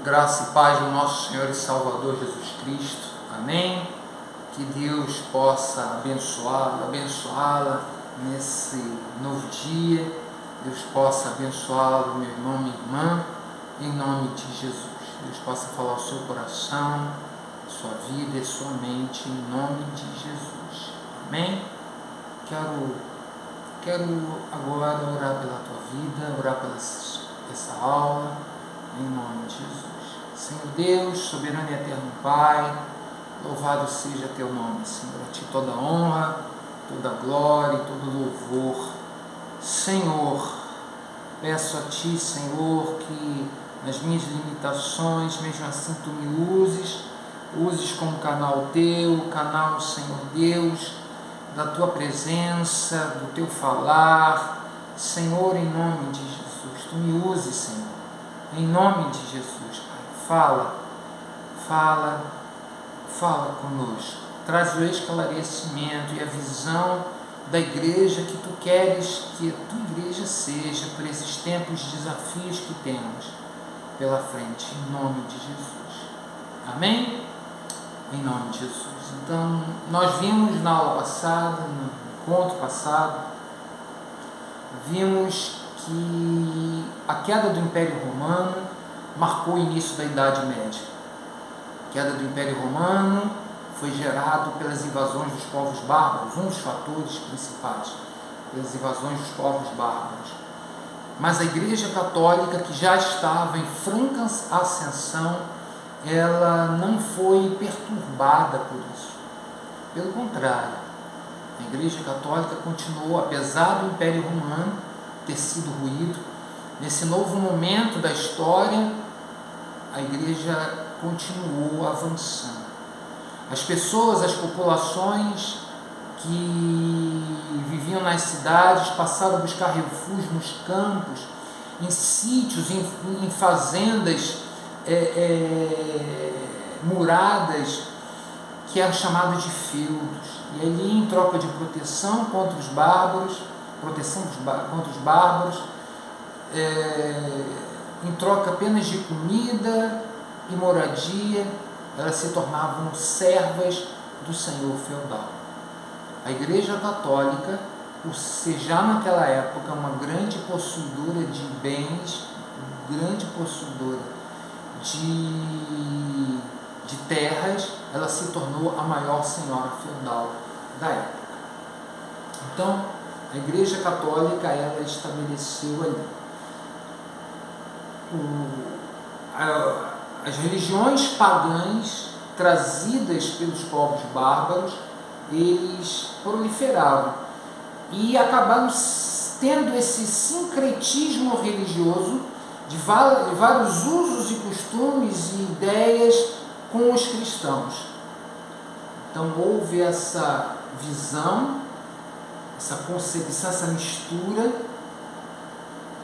Graça e paz do nosso Senhor e Salvador Jesus Cristo. Amém? Que Deus possa abençoá-la nesse novo dia. Deus possa abençoá-lo, meu irmão, minha irmã, em nome de Jesus. Deus possa falar ao seu coração, sua vida e sua mente, em nome de Jesus. Amém? Quero agora orar pela tua vida, orar pela essa aula, em nome de Jesus. Senhor Deus, soberano e eterno Pai, louvado seja teu nome, Senhor. A ti toda honra, toda glória e todo louvor. Senhor, peço a ti, Senhor, que nas minhas limitações, mesmo assim tu me uses como canal teu, canal, Senhor Deus, da tua presença, do teu falar, Senhor, em nome de Jesus. Tu me uses, Senhor, em nome de Jesus, Pai. Fala conosco. Traz o esclarecimento e a visão da igreja que tu queres que a tua igreja seja por esses tempos de desafios que temos pela frente, em nome de Jesus. Amém? Em nome de Jesus. Então, nós vimos na aula passada, no encontro passado, vimos que a queda do Império Romano marcou o início da Idade Média. A queda do Império Romano foi gerado pelas invasões dos povos bárbaros, um dos fatores principais, pelas invasões dos povos bárbaros. Mas a Igreja Católica, que já estava em franca ascensão, ela não foi perturbada por isso. Pelo contrário, a Igreja Católica continuou, apesar do Império Romano ter sido ruído, nesse novo momento da história, a Igreja continuou avançando. As pessoas, as populações que viviam nas cidades passaram a buscar refúgio nos campos, em sítios, em fazendas muradas, que eram chamados de feudos. E ali, em troca de proteção contra os bárbaros, em troca apenas de comida e moradia, elas se tornavam servas do senhor feudal. A Igreja Católica, por ser já naquela época uma grande possuidora de bens, grande possuidora de terras, ela se tornou a maior senhora feudal da época. Então, a Igreja Católica, ela estabeleceu ali as religiões pagãs trazidas pelos povos bárbaros, eles proliferavam e acabaram tendo esse sincretismo religioso de vários usos e costumes e ideias com os cristãos. Então houve essa visão, essa concepção, essa mistura,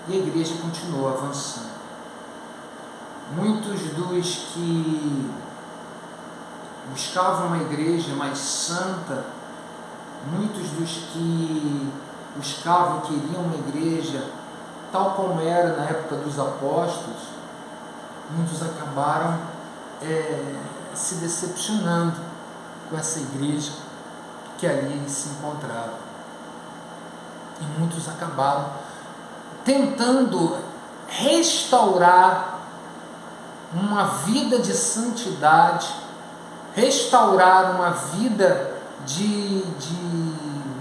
e a igreja continuou avançando. Muitos dos que buscavam uma igreja mais santa, muitos dos que buscavam e queriam uma igreja tal como era na época dos apóstolos, muitos acabaram se decepcionando com essa igreja que ali se encontrava. E muitos acabaram tentando restaurar uma vida de santidade, restaurar uma vida de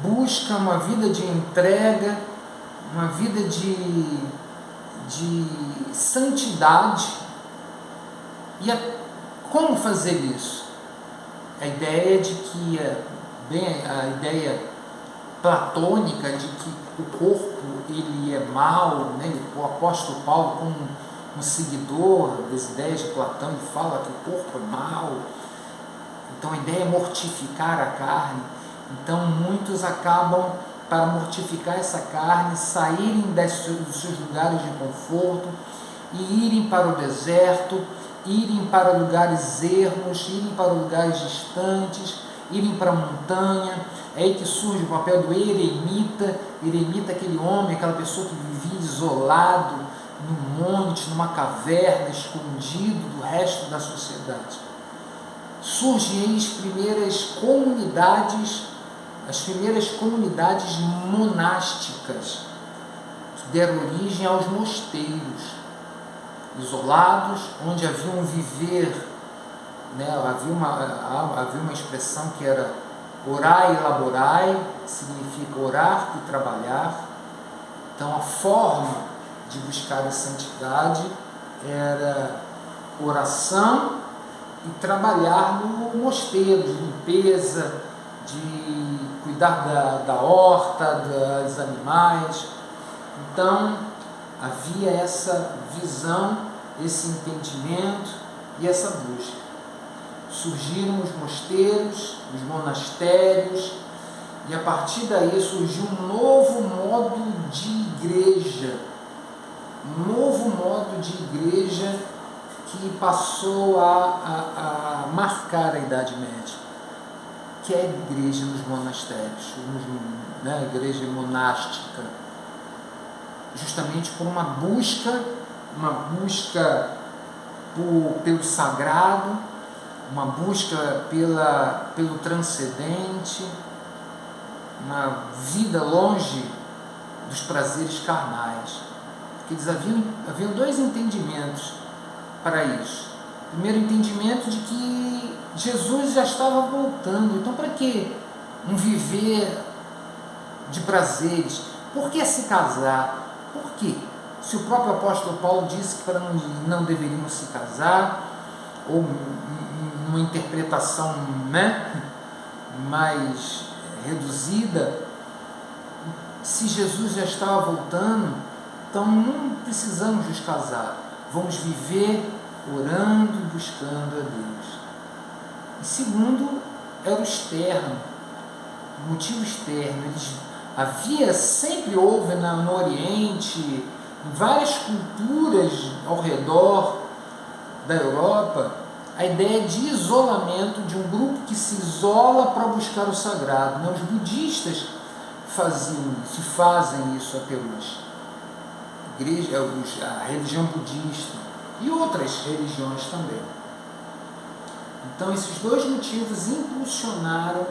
busca, uma vida de entrega, uma vida de santidade. E como fazer isso? A ideia de que, a ideia platônica de que o corpo ele é mau, né? O apóstolo Paulo, como um seguidor das ideias de Platão, ele fala que o corpo é mau. Então a ideia é mortificar a carne. Então muitos acabam, para mortificar essa carne, saírem dos seus lugares de conforto e irem para o deserto, irem para lugares ermos, irem para lugares distantes, irem para a montanha. É aí que surge o papel do eremita, aquele homem, aquela pessoa que vivia isolado, num monte, numa caverna, escondido do resto da sociedade. Surgem as primeiras comunidades monásticas, que deram origem aos mosteiros, isolados, onde havia um viver, né? Havia uma expressão que era orai e laborai, que significa orar e trabalhar. Então a forma de buscar a santidade era oração e trabalhar no mosteiro, de limpeza, de cuidar da horta, dos animais. Então havia essa visão, esse entendimento e essa busca. Surgiram os mosteiros, os monastérios, e a partir daí surgiu um novo modo de igreja, que passou a marcar a Idade Média, que é a igreja nos monastérios, a igreja monástica, justamente por uma busca pelo sagrado, uma busca pelo transcendente, uma vida longe dos prazeres carnais. Porque eles haviam dois entendimentos para isso. O primeiro entendimento de que Jesus já estava voltando, então para que um viver de prazeres? Por que se casar? Por quê? Se o próprio apóstolo Paulo disse que não deveríamos se casar, ou uma interpretação, mais reduzida, se Jesus já estava voltando, então não precisamos nos casar, vamos viver orando e buscando a Deus. E segundo, era o externo, o motivo externo. Sempre houve no Oriente, em várias culturas ao redor da Europa, a ideia de isolamento, de um grupo que se isola para buscar o sagrado. Os budistas faziam isso, fazem isso até hoje. A religião budista e outras religiões também. Então esses dois motivos impulsionaram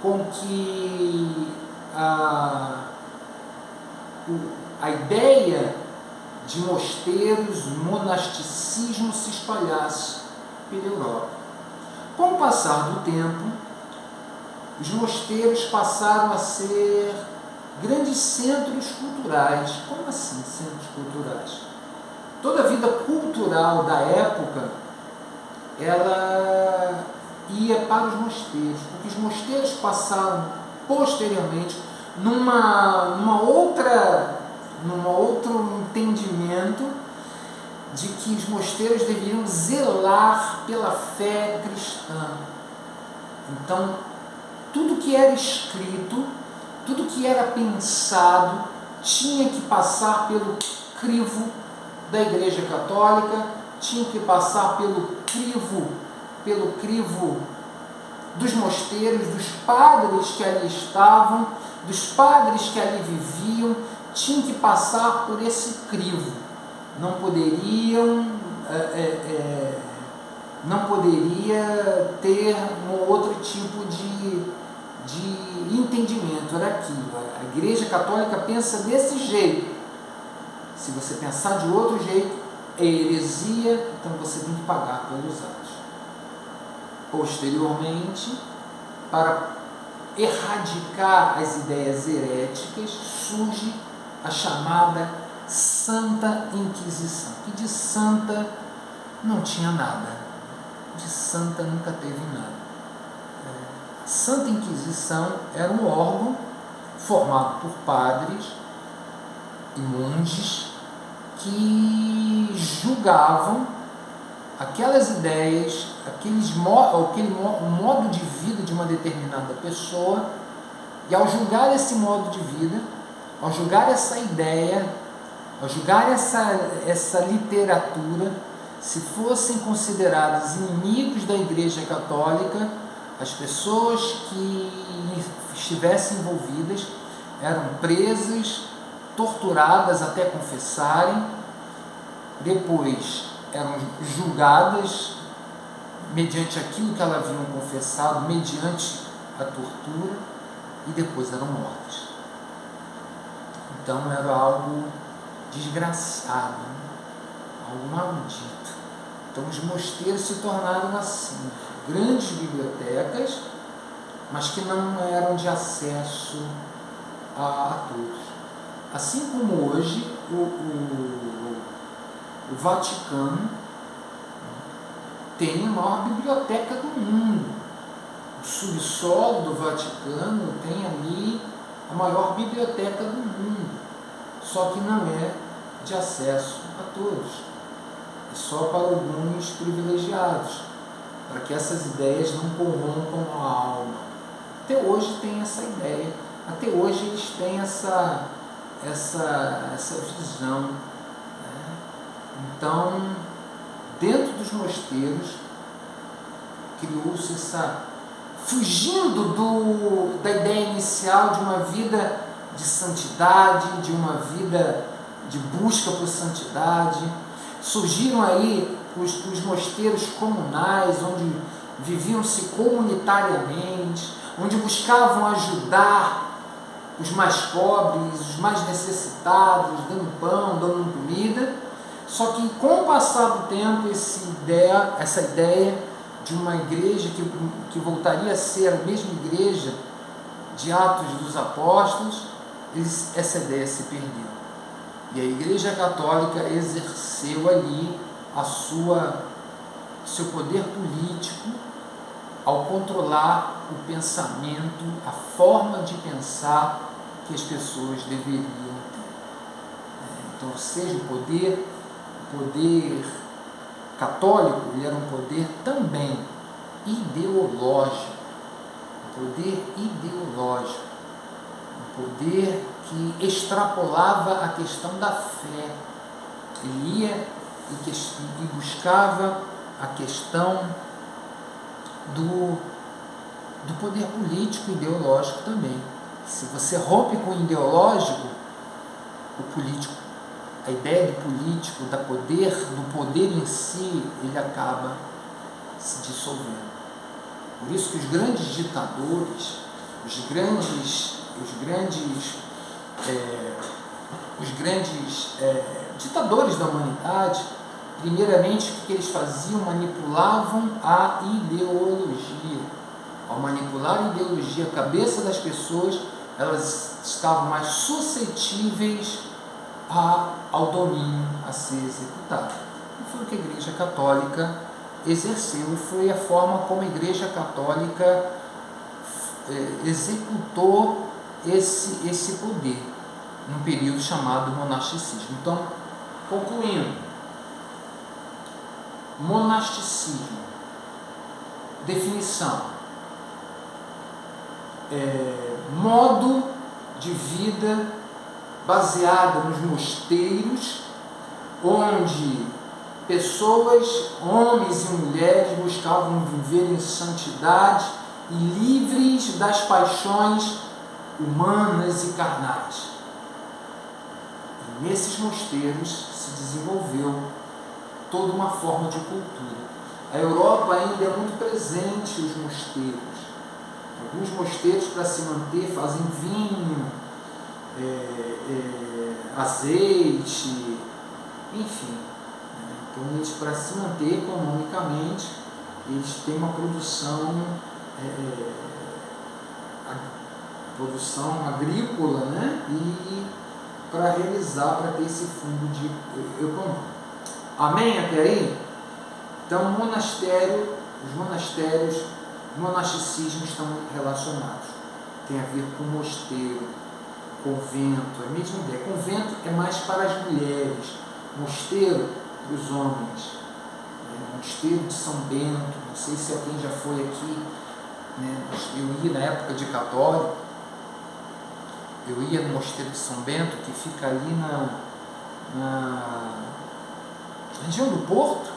com que a ideia de mosteiros, monasticismo se espalhasse pela Europa. Com o passar do tempo, os mosteiros passaram a ser grandes centros culturais. Como assim centros culturais? Toda a vida cultural da época, ela ia para os mosteiros, porque os mosteiros passaram posteriormente numa outro entendimento de que os mosteiros deveriam zelar pela fé cristã. Então, tudo que era escrito, tudo que era pensado, tinha que passar pelo crivo da Igreja Católica, tinha que passar pelo crivo dos mosteiros, dos padres que ali estavam, dos padres que ali viviam, tinham que passar por esse crivo. Não poderia ter um outro tipo de entendimento. Era aquilo. A Igreja Católica pensa desse jeito. Se você pensar de outro jeito, é heresia, então você tem que pagar pelos atos. Posteriormente, para erradicar as ideias heréticas, surge a chamada Santa Inquisição, que de santa não tinha nada, de santa nunca teve nada. A Santa Inquisição era um órgão formado por padres e monges que julgavam aquelas ideias, o modo de vida de uma determinada pessoa, e ao julgar esse modo de vida, ao julgar essa ideia, ao julgar essa literatura, se fossem considerados inimigos da Igreja Católica, as pessoas que estivessem envolvidas eram presas, torturadas até confessarem, depois eram julgadas mediante aquilo que elas haviam confessado, mediante a tortura, e depois eram mortas. Então era algo desgraçado, algo maldito. Então os mosteiros se tornaram assim, grandes bibliotecas, mas que não eram de acesso a todos. Assim como hoje o Vaticano tem a maior biblioteca do mundo. O subsolo do Vaticano tem ali a maior biblioteca do mundo, só que não é de acesso a todos, é só para alguns privilegiados, para que essas ideias não corrompam a alma. Até hoje tem essa ideia, até hoje eles têm essa visão, né? Então, dentro dos mosteiros, criou-se fugindo da ideia inicial de uma vida de santidade, de uma vida de busca por santidade, surgiram aí os mosteiros comunais, onde viviam-se comunitariamente, onde buscavam ajudar os mais pobres, os mais necessitados, dando pão, dando comida. Só que com o passar do tempo, essa ideia de uma igreja que voltaria a ser a mesma igreja de Atos dos Apóstolos, essa ideia se perdeu. E a Igreja Católica exerceu ali seu poder político ao controlar o pensamento, a forma de pensar que as pessoas deveriam ter. Então, seja o poder católico, ele era um poder também ideológico, um poder que extrapolava a questão da fé. Ele ia e buscava a questão do poder político e ideológico também. Se você rompe com o ideológico, o político, a ideia do político, do poder em si, ele acaba se dissolvendo. Por isso que os grandes ditadores, os grandes ditadores da humanidade, primeiramente, o que eles faziam? Manipulavam a ideologia. Ao manipular a ideologia, a cabeça das pessoas, elas estavam mais suscetíveis ao domínio a ser executado. E foi o que a Igreja Católica exerceu, e foi a forma como a Igreja Católica executou esse poder, num período chamado monasticismo. Então, concluindo, monasticismo, definição, modo de vida baseado nos mosteiros, onde pessoas, homens e mulheres, buscavam viver em santidade e livres das paixões humanas e carnais. E nesses mosteiros se desenvolveu toda uma forma de cultura. A Europa ainda é muito presente os mosteiros. Alguns mosteiros, para se manter, fazem vinho, azeite, enfim. Então, eles, para se manter economicamente, eles têm uma produção agrícola, né? E para realizar, para ter esse fundo de econômico. Amém até aí? Então, o monasticismo estão relacionados. Tem a ver com mosteiro, convento, é a mesma ideia. Convento é mais para as mulheres, mosteiro para os homens. Mosteiro de São Bento, não sei se alguém já foi aqui, né? Eu ia na época de católico, eu ia no mosteiro de São Bento, que fica ali na região do Porto.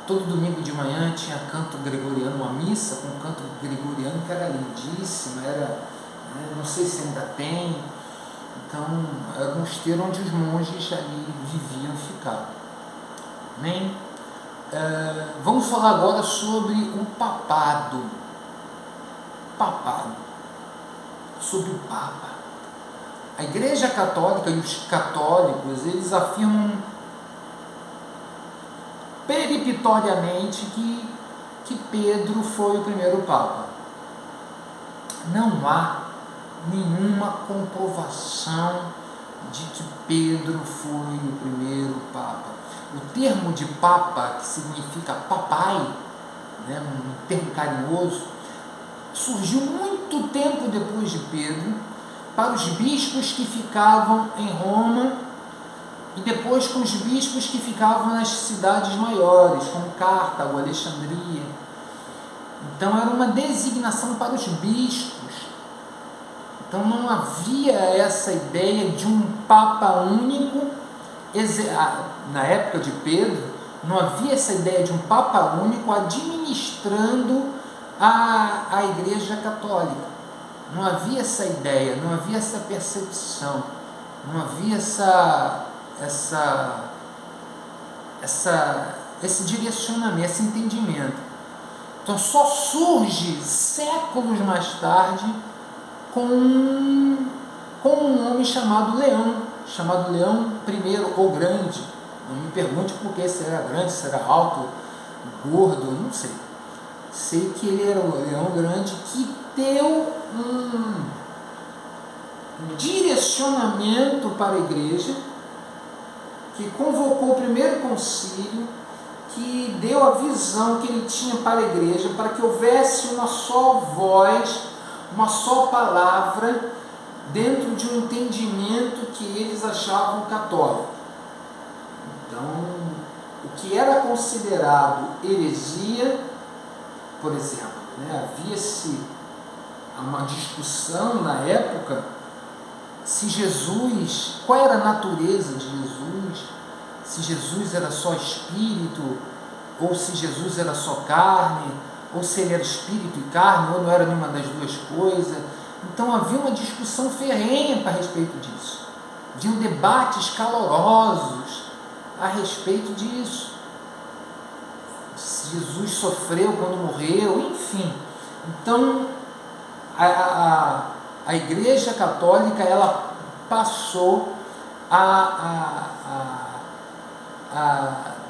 Todo domingo de manhã tinha canto gregoriano, uma missa com canto gregoriano que era lindíssima, não sei se ainda tem. Então, era um mosteiro onde os monges ali viviam e ficavam. Amém? Vamos falar agora sobre o papado. Sobre o Papa. A Igreja Católica e os católicos, eles afirmam peripitoriamente que Pedro foi o primeiro Papa. Não há nenhuma comprovação de que Pedro foi o primeiro Papa. O termo de Papa, que significa papai, né, um termo carinhoso, surgiu muito tempo depois de Pedro para os bispos que ficavam em Roma e depois com os bispos que ficavam nas cidades maiores, como Cartago, Alexandria. Então era uma designação para os bispos. Então não havia essa ideia de um Papa único. Na época de Pedro, não havia essa ideia de um Papa único administrando a Igreja Católica. Não havia essa ideia, não havia essa percepção, não havia esse direcionamento, esse entendimento. Então só surge séculos mais tarde com um homem chamado Leão I, ou Grande. Não me pergunte por que, se era grande, se era alto, gordo, não sei. Sei que ele era o Leão Grande, que deu um direcionamento para a igreja, que convocou o primeiro concílio, que deu a visão que ele tinha para a igreja, para que houvesse uma só voz, uma só palavra, dentro de um entendimento que eles achavam católico. Então, o que era considerado heresia, por exemplo, havia-se uma discussão na época se Jesus, qual era a natureza de Jesus, se Jesus era só espírito, ou se Jesus era só carne, ou se ele era espírito e carne, ou não era nenhuma das duas coisas. Então havia uma discussão ferrenha a respeito disso. Haviam debates calorosos a respeito disso. Se Jesus sofreu quando morreu, enfim. Então a Igreja Católica, ela passou a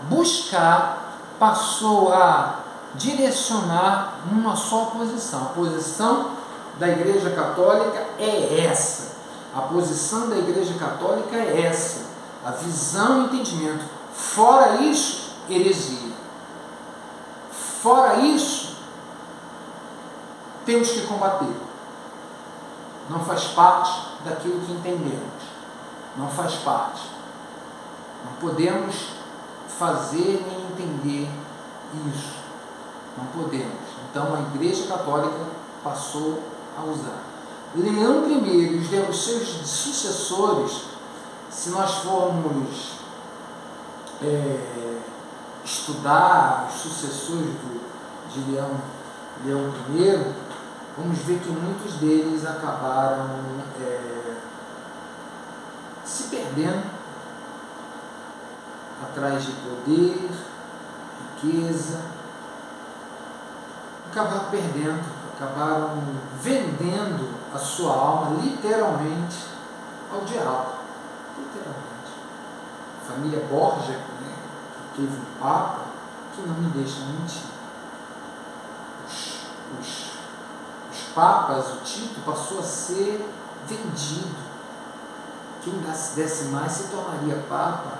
buscar, passou a direcionar numa só posição. A posição da Igreja Católica é essa. A posição da Igreja Católica é essa. A visão e entendimento. Fora isso, heresia. Fora isso, temos que combater. Não faz parte daquilo que entendemos. Não faz parte. Não podemos fazer nem entender isso. Não podemos. Então a Igreja Católica passou a usar. Leão I e os seus sucessores, se nós formos estudar os sucessores de Leão I, vamos ver que muitos deles acabaram se perdendo atrás de poder, riqueza, acabaram perdendo, acabaram vendendo a sua alma literalmente ao diabo. Literalmente. A família Borgia, que teve um papa, que não me deixa mentir. Os papas, o Tito passou a ser vendido. Quem desse mais se tornaria papa.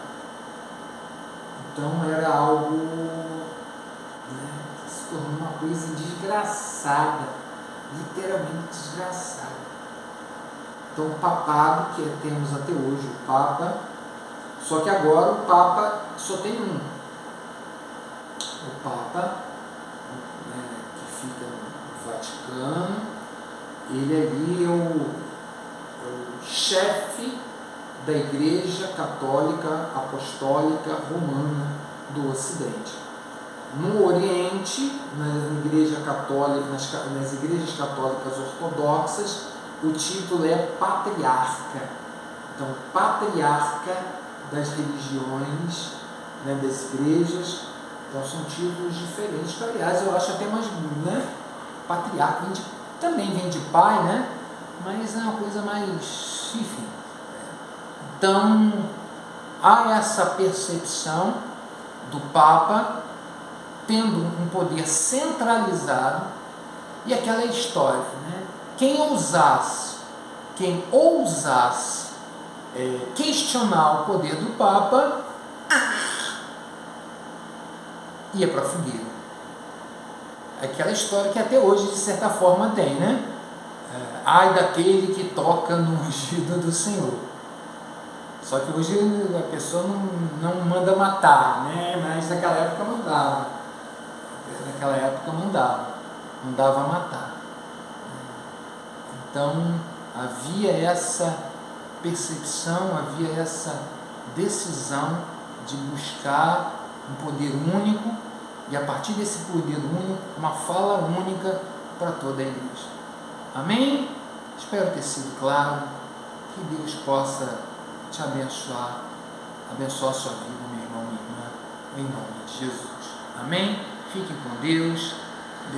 Então era algo, que se tornou uma coisa desgraçada, literalmente desgraçada. Então o papado que temos até hoje, o Papa, só que agora o Papa só tem um. O Papa, que fica no Vaticano, ele ali é o chefe da Igreja Católica Apostólica Romana do Ocidente. No Oriente, na Igreja Católica, nas igrejas católicas ortodoxas, o título é patriarca. Então, patriarca das religiões né, das igrejas. Então são títulos diferentes, que, aliás, eu acho até mais, né, patriarca também vem de pai, né, mas é uma coisa mais, enfim. Então há essa percepção do Papa tendo um poder centralizado, e aquela história, né, quem ousasse questionar o poder do Papa ia para a fogueira. Aquela história que até hoje, de certa forma, tem, né? Ai daquele que toca no ungido do Senhor. Só que hoje a pessoa não manda matar, né? Mas naquela época mandava. Mandava matar. Então havia essa percepção, havia essa decisão de buscar um poder único, e a partir desse poder único, uma fala única para toda a igreja. Amém? Espero ter sido claro. Que Deus possa te abençoar a sua vida, meu irmão, minha irmã, em nome de Jesus. Amém? Fique com Deus.